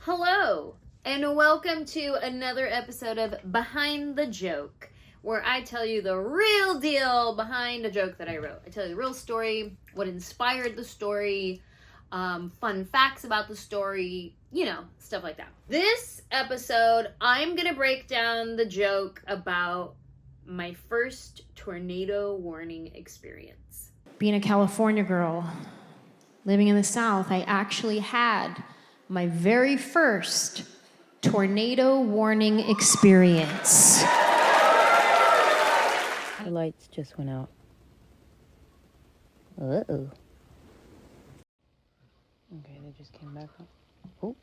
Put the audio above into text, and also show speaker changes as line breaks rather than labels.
Hello, and welcome to another episode of Behind the Joke, where I tell you the real deal behind a joke that I wrote. I tell you the real story, what inspired the story, fun facts about the story, you know, stuff like that. This episode, I'm gonna break down the joke about my first tornado warning experience.
Being a California girl, living in the South, I actually had my very first tornado warning experience.
The lights just went out. Uh-oh. Okay, they just came back up. Oh,